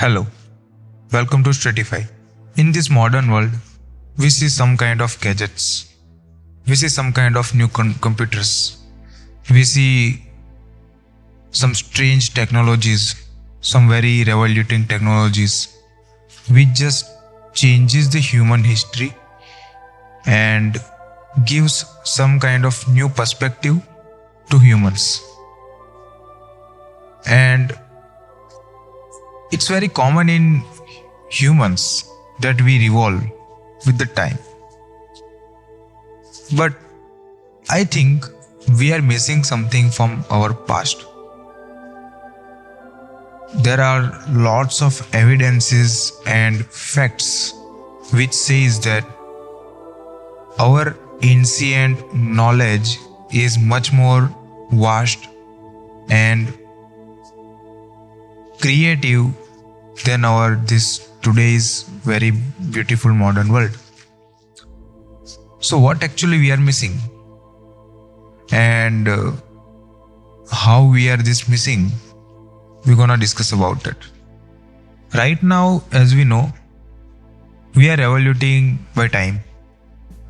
Hello, welcome to Stratify. In this modern world, we see some kind of gadgets, we see some kind of new computers, we see some strange technologies, some very revolutionary technologies, which just changes the human history and gives some kind of new perspective to humans. And it's very common in humans that we revolve with the time. But I think we are missing something from our past. There are lots of evidences and facts which says that our ancient knowledge is much more vast and creative than our this today's very beautiful modern world. So what actually we are missing and how we are this missing, we're gonna discuss about it. Right now, as we know, we are evolving by time.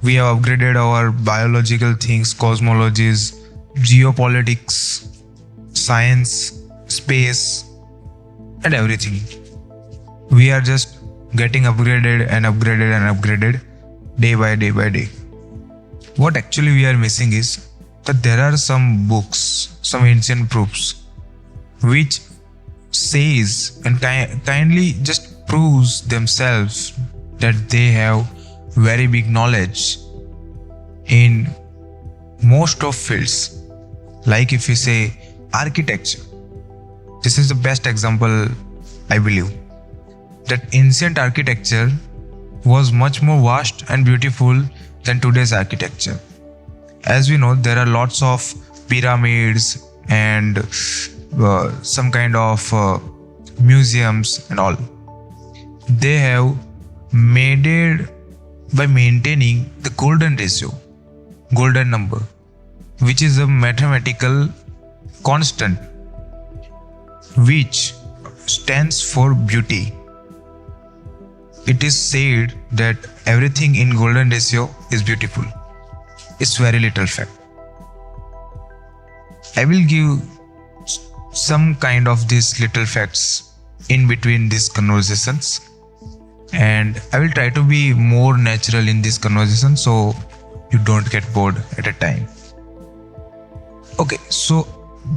We have upgraded our biological things, cosmologies, geopolitics, science, space, and everything. We are just getting upgraded and upgraded and upgraded day by day by day. What actually we are missing is that there are some books, some ancient proofs, which says and kindly just proves themselves that they have very big knowledge in most of fields. Like if we say architecture, this is the best example, I believe, that ancient architecture was much more vast and beautiful than today's architecture. As we know, there are lots of pyramids and some kind of museums and all. They have made it by maintaining the golden ratio, golden number, which is a mathematical constant which stands for beauty. It is said that everything in golden ratio is beautiful. It's very little fact. I will give some kind of these little facts in between these conversations, and I will try to be more natural in this conversation so you don't get bored at a time. Okay, so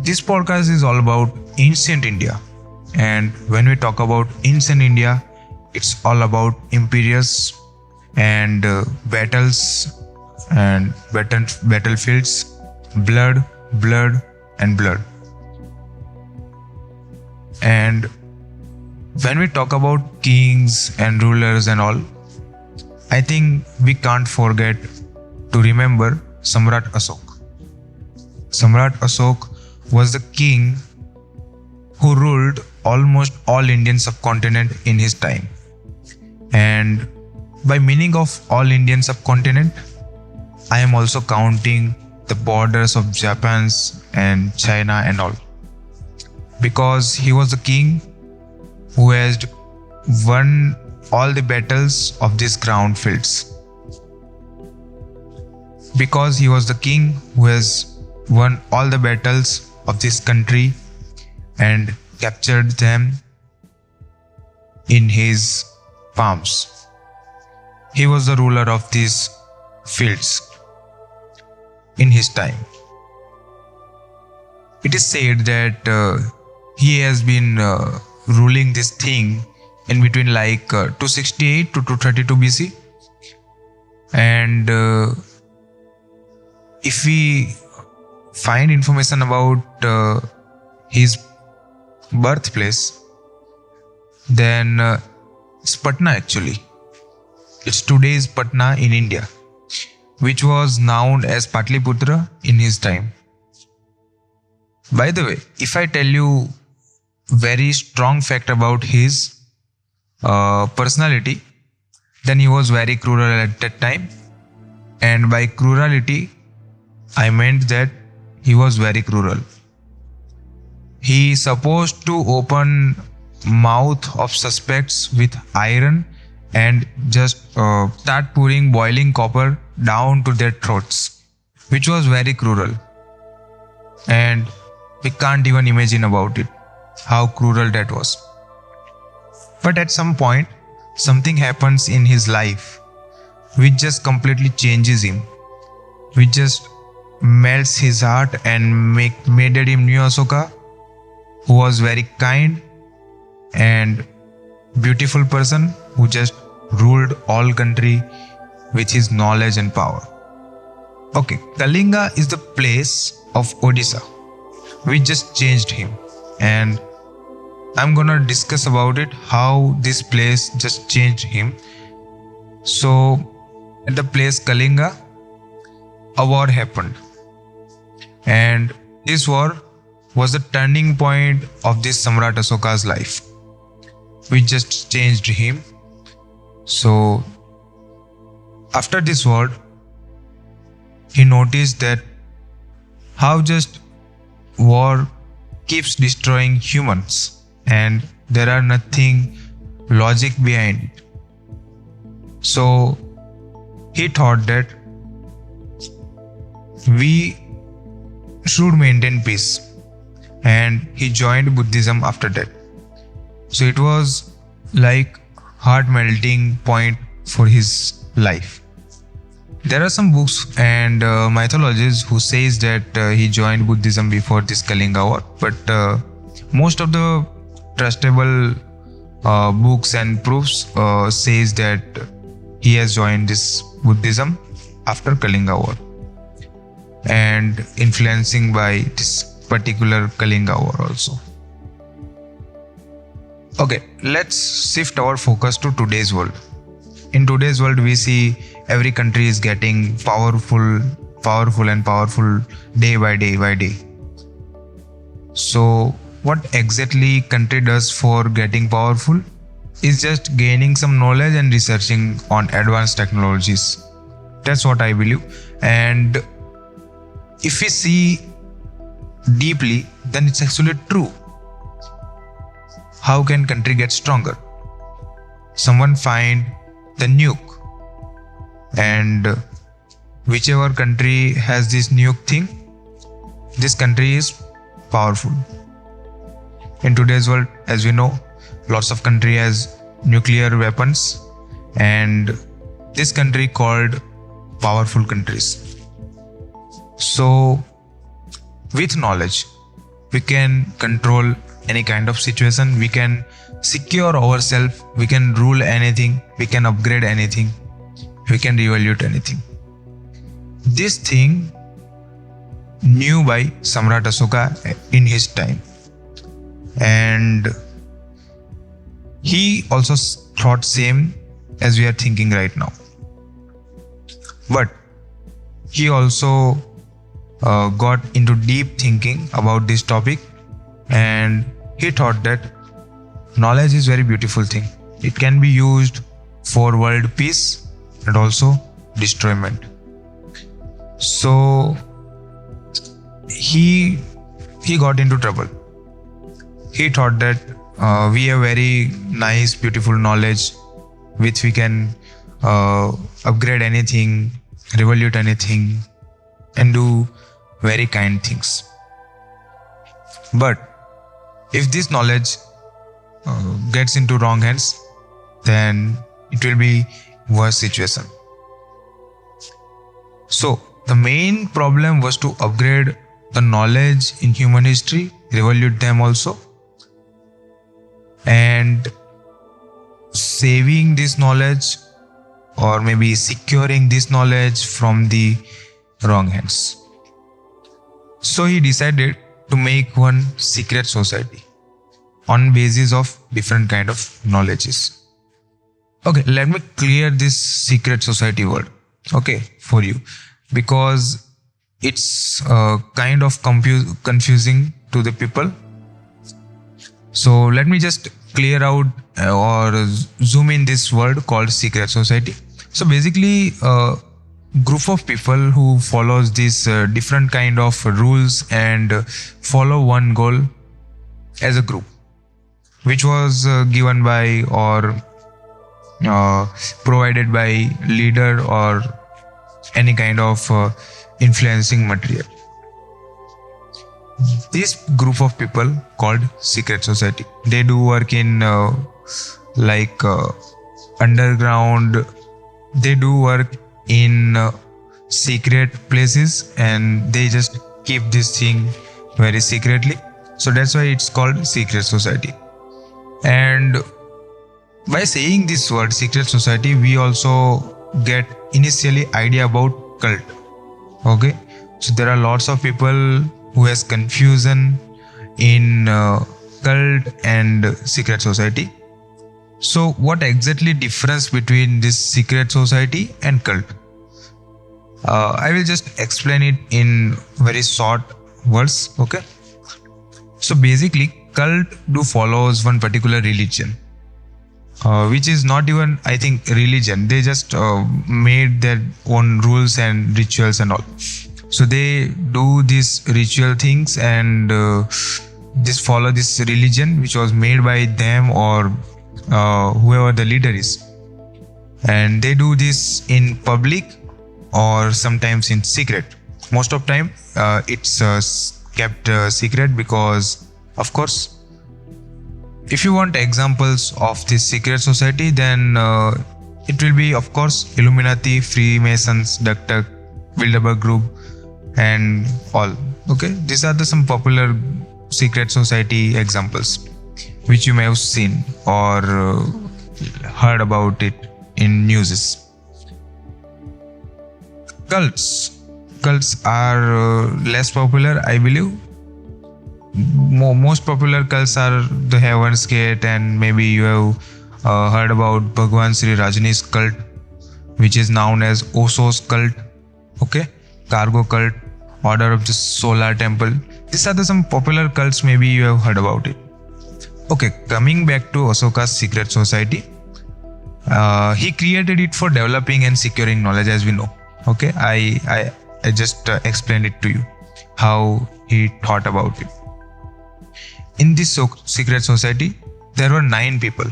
this podcast is all about ancient India, and when we talk about ancient India, it's all about empires and battles and battlefields, blood and blood. And when we talk about kings and rulers and all, I think we can't forget to remember Samrat Ashoka. Samrat Ashoka was the king who ruled almost all Indian subcontinent in his time. And by meaning of all Indian subcontinent, I am also counting the borders of Japan and China and all. Because he was the king who has won all the battles of these ground fields. Because he was the king who has won all the battles of this country and captured them in his palms. He was the ruler of these fields in his time. It is said that he has been ruling this thing in between like 268 to 232 BC. And if we find information about his birthplace, then it's Patna actually. It's today's Patna in India, which was known as Patliputra in his time. By the way, if I tell you very strong fact about his personality, then he was very cruel at that time. And by cruelty, I meant that he was very cruel. He supposed to open mouth of suspects with iron and just start pouring boiling copper down to their throats, which was very cruel. And we can't even imagine about it, how cruel that was. But at some point, something happens in his life which just completely changes him, which just melts his heart and made him new Ashoka, who was very kind and beautiful person who just ruled all country with his knowledge and power. Okay, Kalinga is the place of Odisha, which just changed him, and I'm gonna discuss about it, how this place just changed him. So at the place Kalinga, a war happened, and this war was the turning point of this Samrat Ashoka's life, which just changed him. So after this war, he noticed that how just war keeps destroying humans and there are nothing logic behind it. So he thought that we should maintain peace, and he joined Buddhism after that. So it was like heart melting point for his life. There are some books and mythologies who says that he joined Buddhism before this Kalinga war, but most of the trustable books and proofs says that he has joined this Buddhism after Kalinga war and influencing by this particular Kalinga war also. Okay, let's shift our focus to today's world. In today's world, we see every country is getting powerful day by day. So what exactly country does for getting powerful is just gaining some knowledge and researching on advanced technologies. That's what I believe. And if we see deeply, then it's actually true. How can country get stronger? Someone find the nuke, and whichever country has this nuke thing, this country is powerful. In today's world, as we know, lots of country has nuclear weapons, and this country called powerful countries. So with knowledge, we can control any kind of situation, we can secure ourselves, we can rule anything, we can upgrade anything, we can revolute anything. This thing knew by Samrat Ashoka in his time, and he also thought same as we are thinking right now. But he also got into deep thinking about this topic, and he thought that knowledge is very beautiful thing. It can be used for world peace and also destroyment. So he got into trouble. He thought that we have very nice, beautiful knowledge which we can upgrade anything, revolute anything, and do very kind things. But if this knowledge gets into wrong hands, then it will be worse situation. So the main problem was to upgrade the knowledge in human history, revolute them also, and saving this knowledge or maybe securing this knowledge from the wrong hands. So he decided to make one secret society on basis of different kind of knowledges. Okay, let me clear this secret society word, okay, for you, because it's kind of confusing to the people. So let me just clear out or zoom in this word called secret society. So basically a group of people who follows this different kind of rules and follow one goal as a group. which was given by or uh, provided by leader or any kind of influencing material. This group of people called secret society, they do work in like underground. They do work in secret places, and they just keep this thing very secretly. So that's why it's called secret society. And by saying this word secret society, we also get initially idea about cult. Okay, so there are lots of people who has confusion in cult and secret society. So what exactly difference between this secret society and cult? I will just explain it in very short words. Okay, so basically cult do follows one particular religion, which is not even, I think, religion. They just made their own rules and rituals and all. So they do these ritual things and just follow this religion which was made by them or whoever the leader is. And they do this in public or sometimes in secret. Most of time it's kept secret because, of course, if you want examples of this secret society, then it will be, of course, Illuminati, Freemasons, Dr. Bilderberg Group, and all. Okay, these are the some popular secret society examples which you may have seen or heard about it in news. Cults are less popular, I believe. Most popular cults are the Heaven's Gate, and maybe you have heard about Bhagwan Sri Rajani's cult, which is known as Osho's cult. Okay, Cargo cult, Order of the Solar Temple. These are the some popular cults, maybe you have heard about it. Okay, coming back to Ashoka's secret society, he created it for developing and securing knowledge, as we know. Okay, I just explained it to you how he thought about it. In this secret society, there were 9 people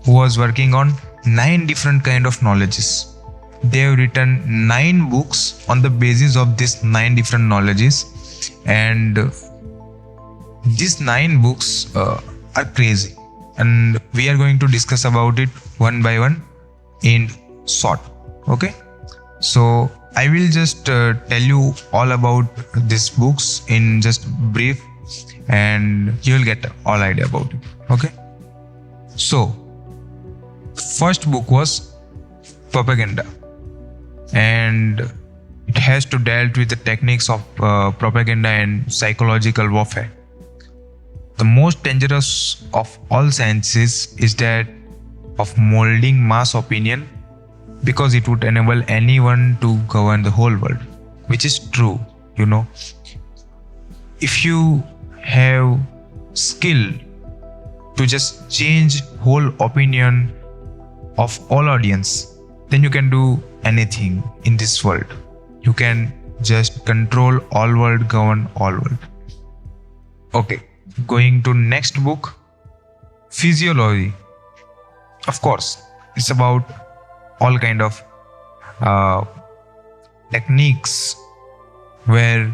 who was working on 9 different kind of knowledges. They have written 9 books on the basis of these 9 different knowledges, and these 9 books are crazy, and we are going to discuss about it one by one in short. Okay, so I will just tell you all about these books in just brief, and you will get all idea about it. Okay, so first book was Propaganda, and it has to dealt with the techniques of propaganda and psychological warfare. The most dangerous of all sciences is that of molding mass opinion, because it would enable anyone to govern the whole world, which is true. You know, if you have skill to just change whole opinion of all audience, then you can do anything in this world. You can just control all world, govern all world. Okay, going to next book, Physiology. Of course, it's about all kind of techniques where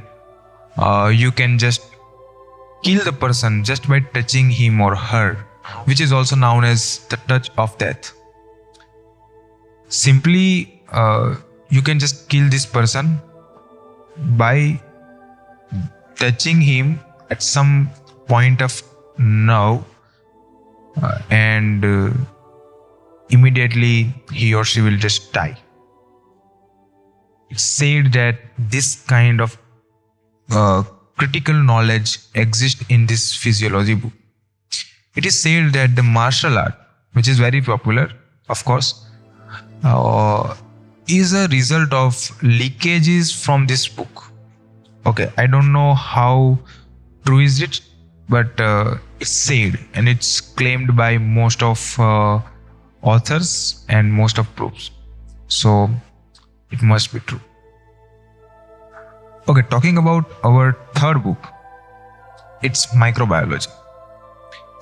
you can just kill the person just by touching him or her, which is also known as the touch of death. Simply, you can just kill this person by touching him at some point of nerve, and immediately he or she will just die. It's said that this kind of critical knowledge exists in this physiology book. It is said that the martial art, which is very popular, of course, is a result of leakages from this book. Okay, I don't know how true is it, but it's said and it's claimed by most of authors and most of proofs. So it must be true. Okay, talking about our third book, it's microbiology.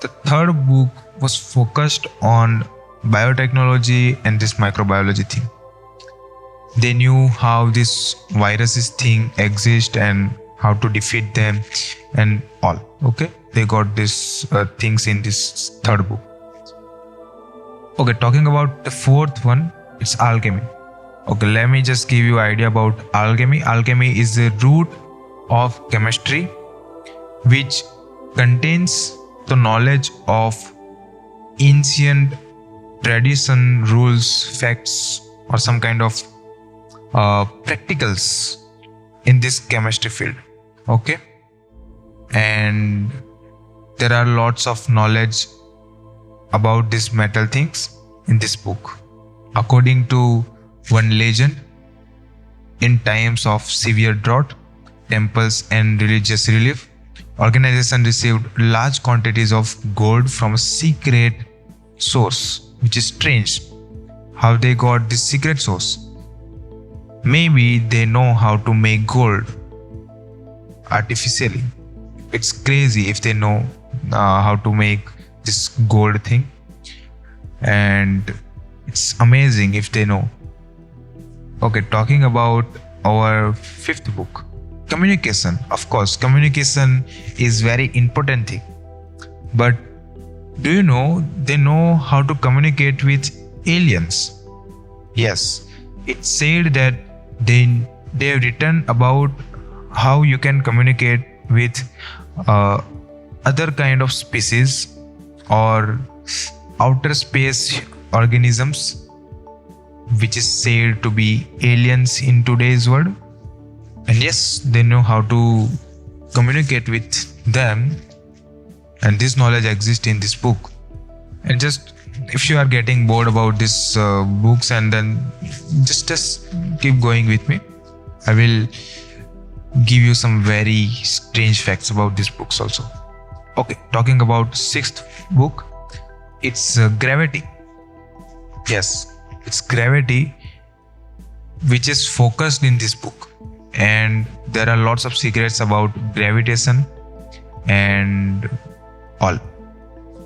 The third book was focused on biotechnology and this microbiology thing. They knew how this viruses thing exist and how to defeat them and all. Okay, they got these things in this third book. Okay, talking about the fourth one, it's alchemy. Okay, let me just give you an idea about alchemy. Alchemy is the root of chemistry, which contains the knowledge of ancient tradition, rules, facts, or some kind of practicals in this chemistry field. Okay, and there are lots of knowledge about these metal things in this book. According to one legend, in times of severe drought, temples and religious relief, organization received large quantities of gold from a secret source, which is strange. How they got this secret source? Maybe they know how to make gold artificially. It's crazy if they know how to make this gold thing, and it's amazing if they know. Okay, talking about our fifth book, communication. Of course, communication is very important thing. But do you know they know how to communicate with aliens? Yes, it's said that they have written about how you can communicate with other kind of species or outer space organisms, which is said to be aliens in today's world. And yes, they know how to communicate with them, and this knowledge exists in this book. And just if you are getting bored about these books, and then just keep going with me, I will give you some very strange facts about these books also. Okay, talking about sixth book, it's gravity. Yes, it's gravity, which is focused in this book, and there are lots of secrets about gravitation and all.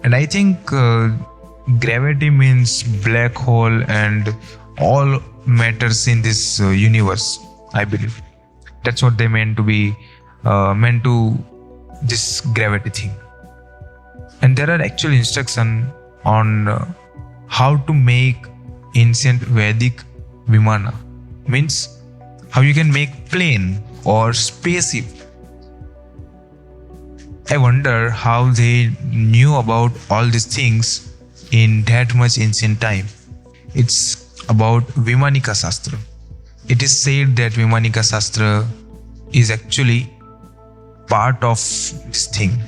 And I think gravity means black hole and all matters in this universe, I believe. That's what they meant to be meant to this gravity thing. And there are actual instructions on how to make ancient Vedic Vimana, means how you can make plane or spaceship. I wonder how they knew about all these things in that much ancient time. It's about Vimanika Shastra. It is said that Vimanika Shastra is actually part of this thing.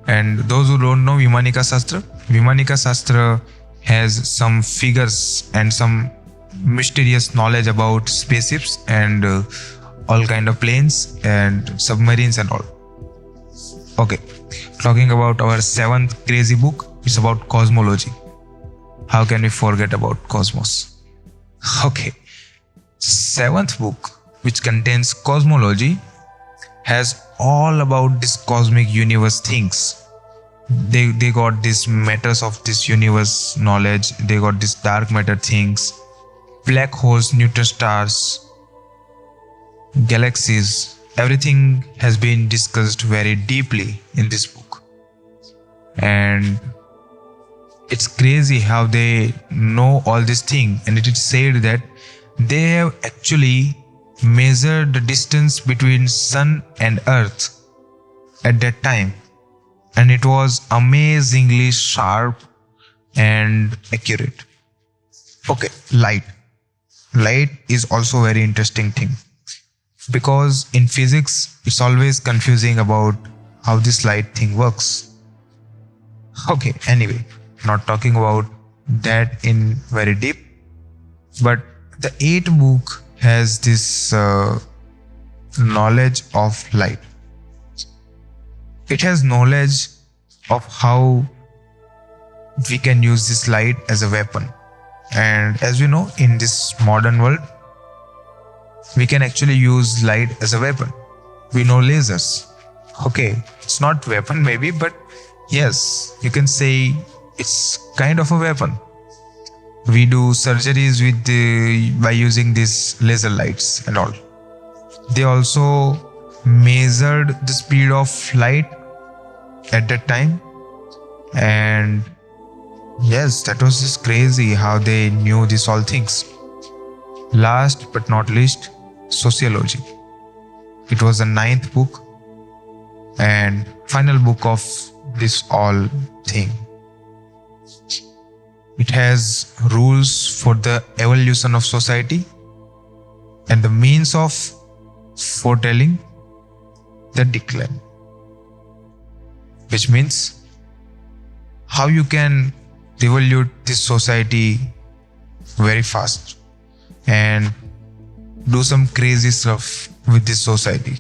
And those who don't know Vimanika Shastra has some figures and some mysterious knowledge about spaceships and all kind of planes and submarines and all. Okay, talking about our seventh crazy book, it's about cosmology. How can we forget about cosmos? Okay, seventh book, which contains cosmology, has all about this cosmic universe things. They got this matters of this universe knowledge. They got this dark matter things, black holes, neutron stars, galaxies. Everything has been discussed very deeply in this book. And it's crazy how they know all this thing. And it is said that they have actually measured the distance between sun and earth at that time, and it was amazingly sharp and accurate. Okay, light is also very interesting thing, because in physics it's always confusing about how this light thing works. Okay, anyway, not talking about that in very deep, but the eighth book has this knowledge of light. It has knowledge of how we can use this light as a weapon. And as we know, in this modern world, we can actually use light as a weapon. We know lasers. Okay, it's not weapon maybe, but Yes, you can say it's kind of a weapon. We do surgeries by using these laser lights and all. They also measured the speed of light at that time, and yes, that was just crazy how they knew these all things. Last but not least, sociology. It was the ninth book and final book of this all thing. It has rules for the evolution of society and the means of foretelling the decline, which means how you can revolute this society very fast and do some crazy stuff with this society.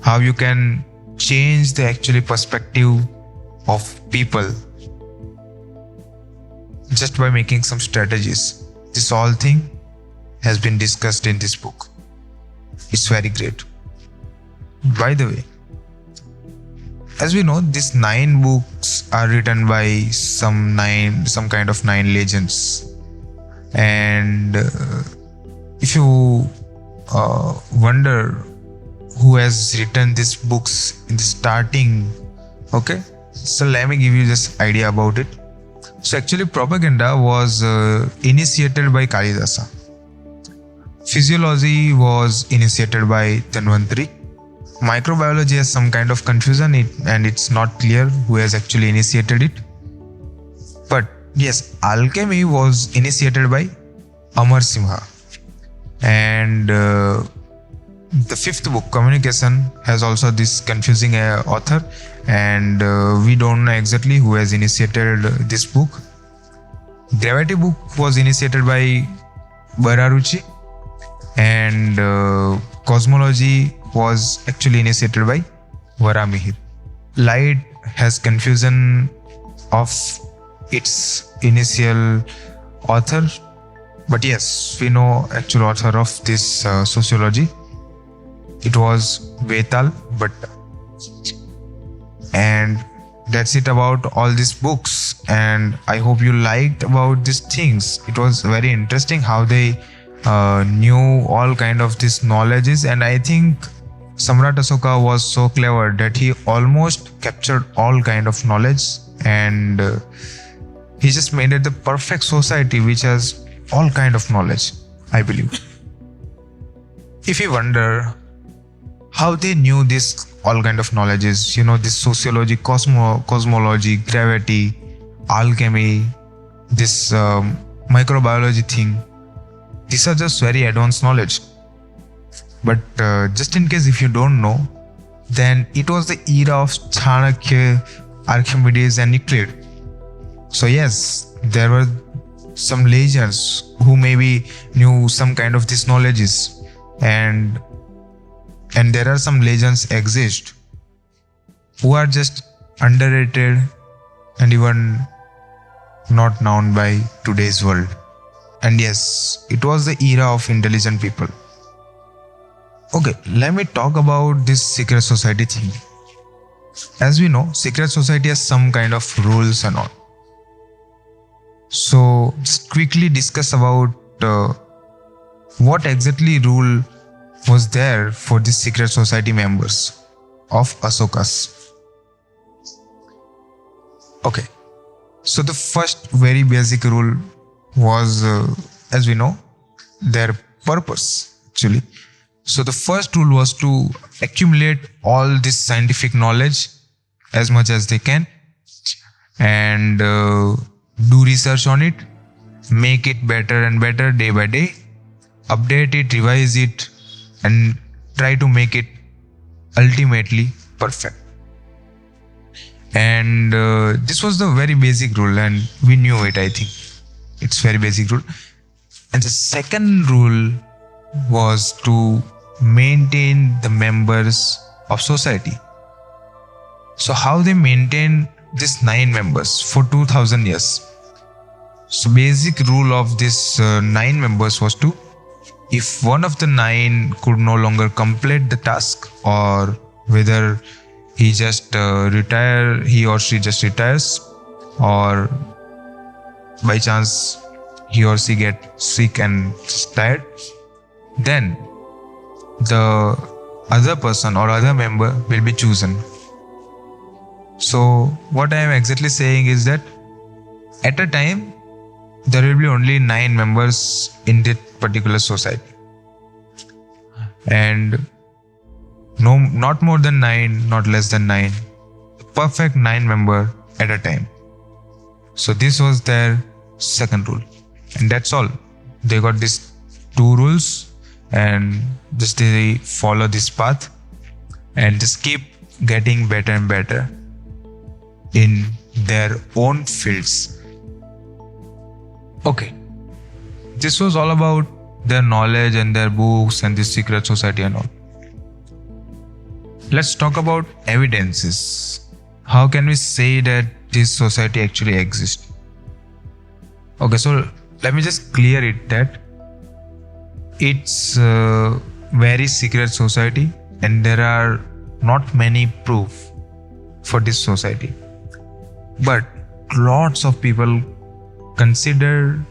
How you can change the actually perspective of people just by making some strategies. This all thing has been discussed in this book. It's very great. By the way, as we know, these 9 books are written by some kind of 9 legends. And if you wonder who has written these books in the starting, okay, so let me give you this idea about it. So actually propaganda was initiated by Kalidasa. Physiology was initiated by Dhanvantari. Microbiology has some kind of confusion and it's not clear who has actually initiated it. But yes, alchemy was initiated by Amar Simha. And the 5th book, communication, has also this confusing author, and we don't know exactly who has initiated this book. Gravity book was initiated by Bararuchi, and cosmology was actually initiated by Varamihir. Light has confusion of its initial author, but yes, we know actual author of this sociology. It was Vetal Bhatta. And that's it about all these books, and I hope you liked about these things. It was very interesting how they knew all kind of these knowledges, and I think Samrat Ashoka was so clever that he almost captured all kind of knowledge, and he just made it the perfect society which has all kind of knowledge, I believe. If you wonder how they knew this all kind of knowledges, this sociology, cosmology, gravity, alchemy, this microbiology thing, these are just very advanced knowledge. But just in case if you don't know, then it was the era of Chanakya, Archimedes and Euclid. So yes, there were some legends who maybe knew some kind of these knowledges, and there are some legends exist who are just underrated and even not known by today's world. And yes, it was the era of intelligent people. Okay, let me talk about this secret society thing. As we know, secret society has some kind of rules and all. So just quickly discuss about what exactly rule was there for the secret society members of Ashokas. Okay, so the first very basic rule was, as we know, their purpose actually. So the first rule was to accumulate all this scientific knowledge as much as they can, and do research on it, make it better and better day by day, update it, revise it, and try to make it ultimately perfect. And this was the very basic rule, and we knew it. I think it's very basic rule. And the second rule was to maintain the members of society. So how they maintain these 9 members for 2000 years. So basic rule of this 9 members was to, if one of the 9 could no longer complete the task, or whether he or she just retires, or by chance he or she get sick and just tired, then the other person or other member will be chosen. So what I am exactly saying is that at a time there will be only 9 members in that particular society, and no, not more than 9, not less than 9, perfect 9 member at a time. So this was their second rule, and that's all. They got these 2 rules, and just they follow this path and just keep getting better and better in their own fields. Okay, this was all about their knowledge and their books and this secret society and all. Let's talk about evidences. How can we say that this society actually exists? Okay, so let me just clear it that it's a very secret society and there are not many proof for this society. But lots of people considered,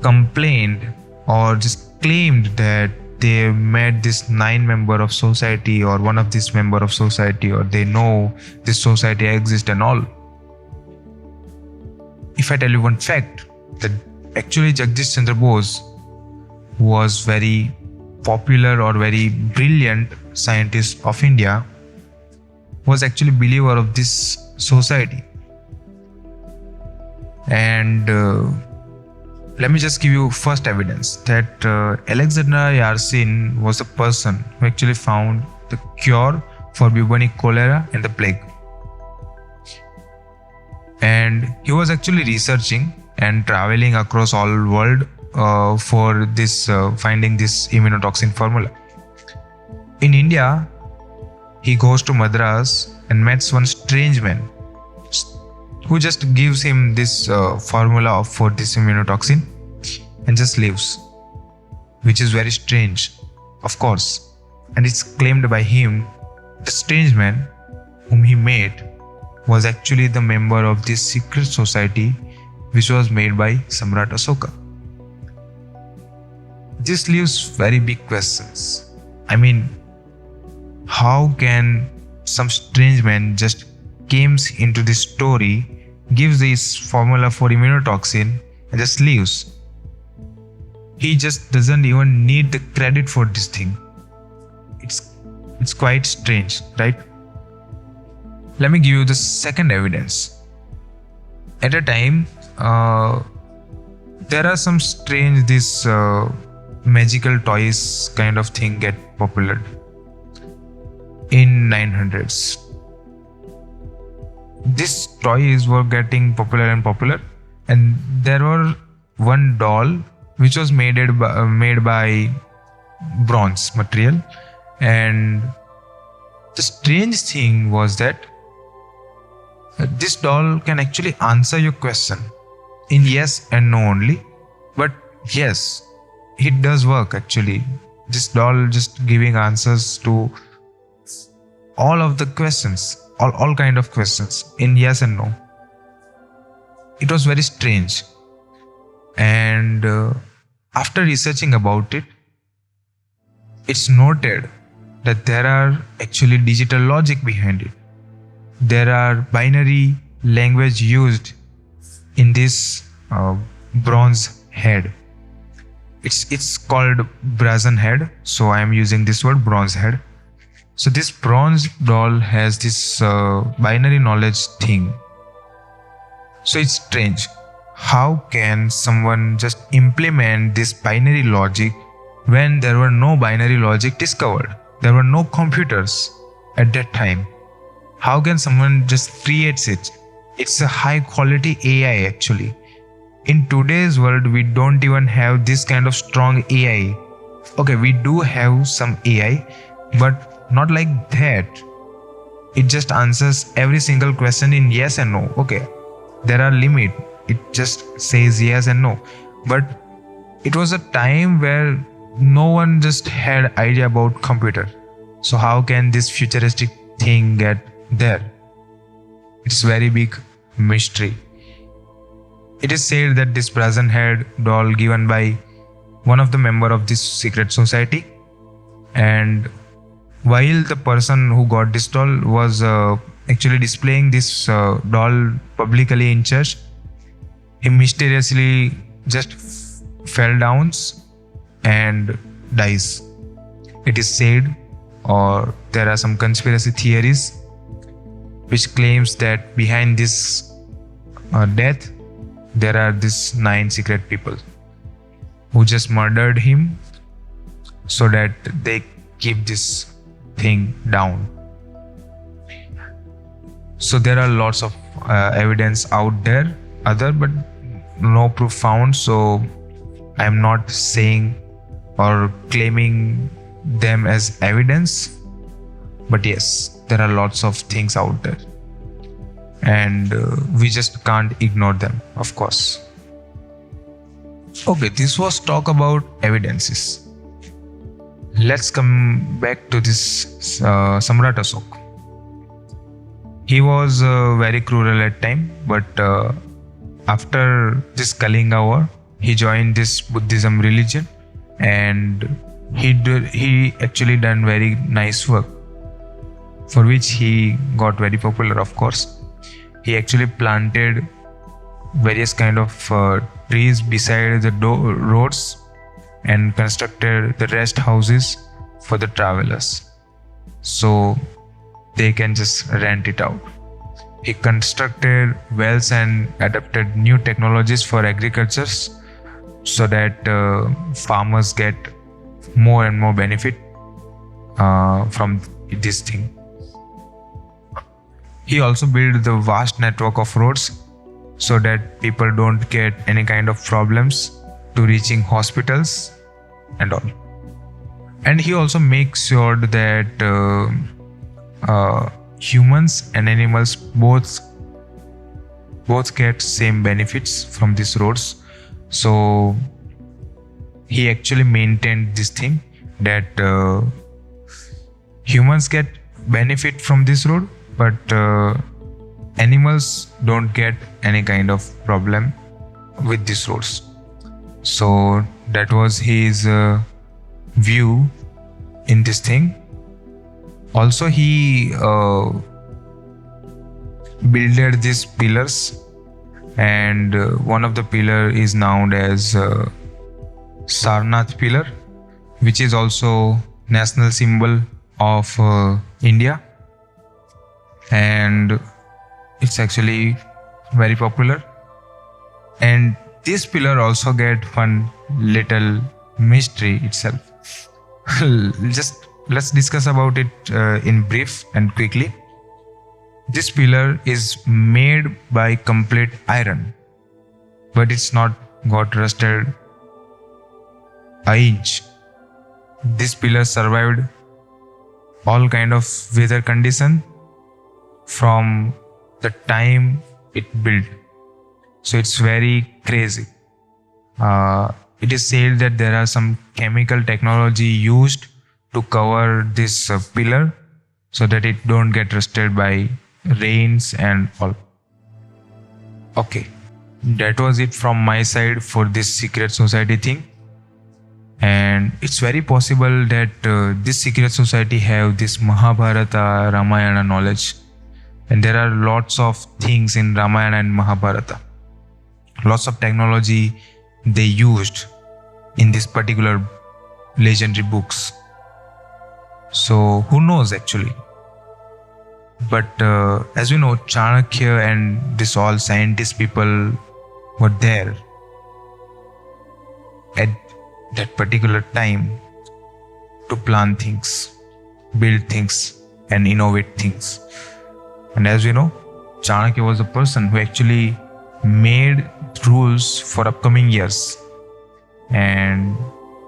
complained, or just claimed that they met this 9 member of society or one of this member of society, or they know this society exists and all. If I tell you one fact, that actually Jagdish Chandra Bose was very popular or very brilliant scientist of India, was actually believer of this society. And let me just give you first evidence that Alexander Yersin was the person who actually found the cure for bubonic cholera and the plague. And he was actually researching and traveling across all world for this finding this immunotoxin formula. In India, he goes to Madras and meets one strange man who just gives him this formula for this immunotoxin and just leaves, which is very strange, of course. And it's claimed by him, the strange man whom he met was actually the member of this secret society which was made by Samrat Ashoka. This leaves very big questions. I mean, how can some strange man just comes into this story, gives this formula for immunotoxin and just leaves? He just doesn't even need the credit for this thing. It's quite strange, right? Let me give you the second evidence. At a time, there are some strange magical toys kind of thing get popular in 900s. These toys were getting popular and popular, and there were one doll which was made by bronze material. And the strange thing was that this doll can actually answer your question in yes and no only. But yes, it does work actually. This doll just giving answers to all of the questions, all kind of questions in yes and no. It was very strange. And after researching about it, it's noted that there are actually digital logic behind it. There are binary language used in this bronze head. It's called brazen head, so I am using this word bronze head. So this bronze doll has this binary knowledge thing. So it's strange. How can someone just implement this binary logic when there were no binary logic discovered? There were no computers at that time. How can someone just create it? It's a high quality AI actually. In today's world, we don't even have this kind of strong AI. Okay, we do have some AI, but not like that. It just answers every single question in yes and no. Okay, there are limits. It just says yes and no. But it was a time where no one just had idea about computer. So how can this futuristic thing get there? It's very big mystery. It is said that this brazen head doll given by one of the member of this secret society, and while the person who got this doll was actually displaying this doll publicly in church, he mysteriously just fell down and dies. It is said, or there are some conspiracy theories which claims that behind this death there are these 9 secret people who just murdered him so that they keep this thing down. So there are lots of evidence out there, but no proof found. So I am not saying or claiming them as evidence, but yes, there are lots of things out there, and we just can't ignore them, of course. Okay, this was talk about evidences. Let's come back to this Samrat Ashoka. He was very cruel at time, but after this Kalinga war, he joined this Buddhism religion, and he actually done very nice work, for which he got very popular, of course. He actually planted various kind of trees beside the roads and constructed the rest houses for the travelers, so they can just rent it out. He constructed wells and adopted new technologies for agriculture so that farmers get more and more benefit from this thing. He also built the vast network of roads so that people don't get any kind of problems to reaching hospitals and all. And he also makes sure that humans and animals both get same benefits from these roads. So he actually maintained this thing that humans get benefit from this road, but animals don't get any kind of problem with these roads. So that was his view in this thing. Also, he builded these pillars, and one of the pillar is known as Sarnath pillar, which is also national symbol of India, and it's actually very popular. And this pillar also get one little mystery itself. Just let's discuss about it in brief and quickly. This pillar is made by complete iron, but it's not got rusted an inch. This pillar survived all kind of weather condition from the time it built. So it's very crazy. It is said that there are some chemical technology used to cover this pillar so that it don't get rusted by rains and all. Okay, that was it from my side for this secret society thing. And it's very possible that this secret society have this Mahabharata, Ramayana knowledge, and there are lots of things in Ramayana and Mahabharata, lots of technology they used in this particular legendary books. So who knows actually? But as you know, Chanakya and this all scientist people were there at that particular time to plan things, build things, and innovate things. And as you know, Chanakya was a person who actually made rules for upcoming years, and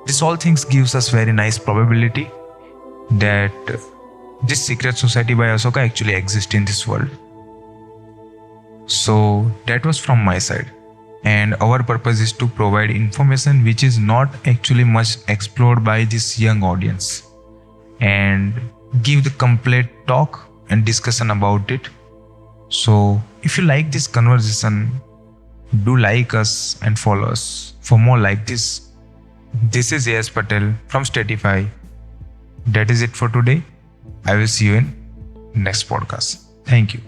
this all things gives us very nice probability that this secret society by Ashoka actually exists in this world. So that was from my side, and our purpose is to provide information which is not actually much explored by this young audience, and give the complete talk and discussion about it. So if you like this conversation, do like us and follow us for more like this. This is Yes Patel from Statify. That is it for today. I will see you in next podcast. Thank you.